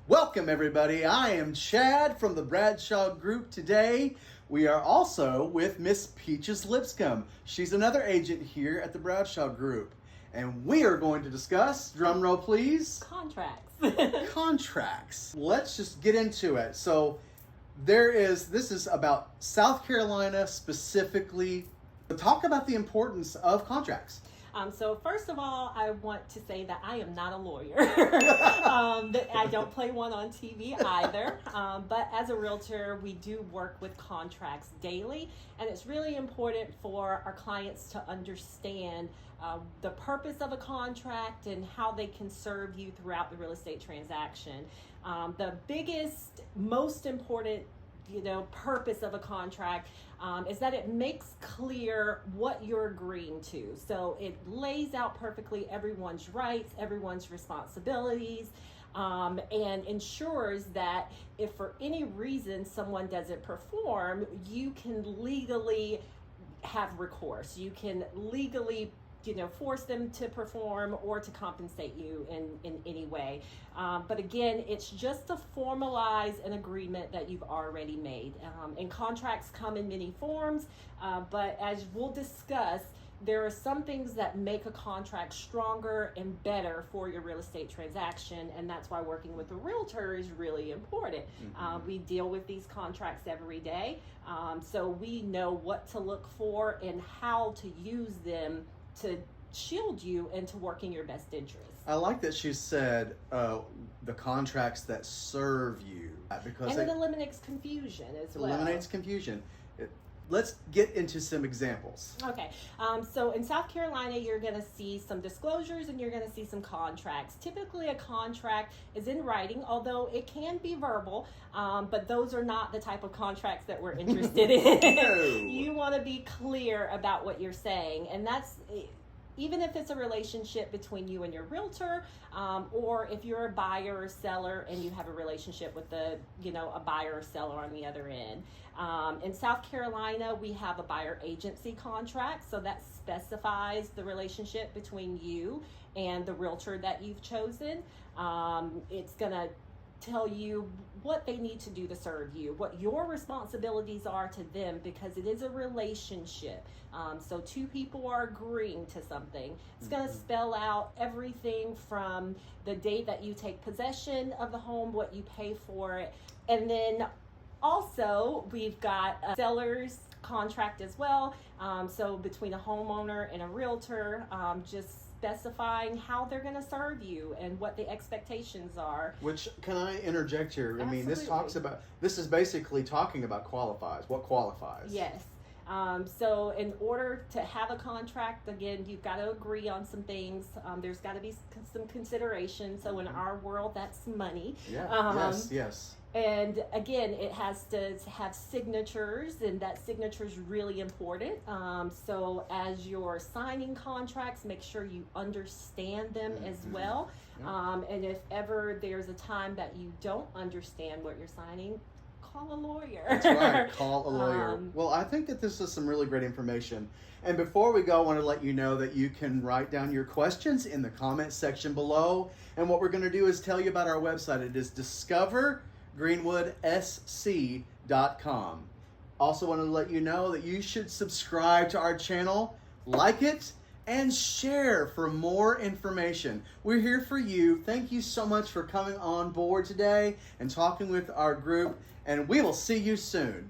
Welcome, everybody. I am Chad from the Bradshaw Group. Today, we are also with Miss Peaches Lipscomb. She's another agent here at the Bradshaw Group. And we are going to discuss, drum roll please, Contracts. contracts. Let's just get into it. So, this is about South Carolina specifically. Talk about the importance of contracts. So first of all, I want to say that I am not a lawyer. I don't play one on TV either. But as a realtor, we do work with contracts daily. And it's really important for our clients to understand the purpose of a contract and how they can serve you throughout the real estate transaction. The biggest, most important purpose of a contract is that it makes clear what you're agreeing to. So it lays out perfectly everyone's rights, everyone's responsibilities, and ensures that if for any reason someone doesn't perform, you can legally have recourse. You can legally force them to perform or to compensate you in any way. But again, it's just to formalize an agreement that you've already made. And contracts come in many forms, but as we'll discuss, there are some things that make a contract stronger and better for your real estate transaction, and that's why working with a realtor is really important. We deal with these contracts every day, so we know what to look for and how to use them to shield you and to work in your best interest. I like that she said the contracts that serve you, because it eliminates confusion as well. Eliminates confusion. Let's get into some examples. Okay, so in South Carolina, you're going to see some disclosures and you're going to see some contracts. Typically, a contract is in writing, although it can be verbal, but those are not the type of contracts that we're interested in. No. You want to be clear about what you're saying, and that's even if it's a relationship between you and your realtor, or if you're a buyer or seller and you have a relationship with a buyer or seller on the other end. In South Carolina, we have a buyer agency contract, so that specifies the relationship between you and the realtor that you've chosen. It's gonna tell you what they need to do to serve you, what your responsibilities are to them, because it is a relationship. So two people are agreeing to something. It's going to spell out everything from the date that you take possession of the home, what you pay for it, and then also we've got a seller's contract as well. So between a homeowner and a realtor, just specifying how they're going to serve you and what the expectations are. Which, can I interject here? Absolutely. I mean, this is basically talking about qualifies. What qualifies? Yes. So in order to have a contract, again, you've got to agree on some things. There's got to be some consideration. So in our world, that's money. Yeah. Yes. And again, it has to have signatures, and that signature is really important. So as you're signing contracts, make sure you understand them as well. Yeah. And if ever there's a time that you don't understand what you're signing, call a lawyer. That's right, call a lawyer. Well, I think that this is some really great information. And before we go, I want to let you know that you can write down your questions in the comment section below. And what we're going to do is tell you about our website. It is discovergreenwoodsc.com. Also want to let you know that you should subscribe to our channel, like it, and share for more information. We're here for you. Thank you so much for coming on board today and talking with our group, and we will see you soon.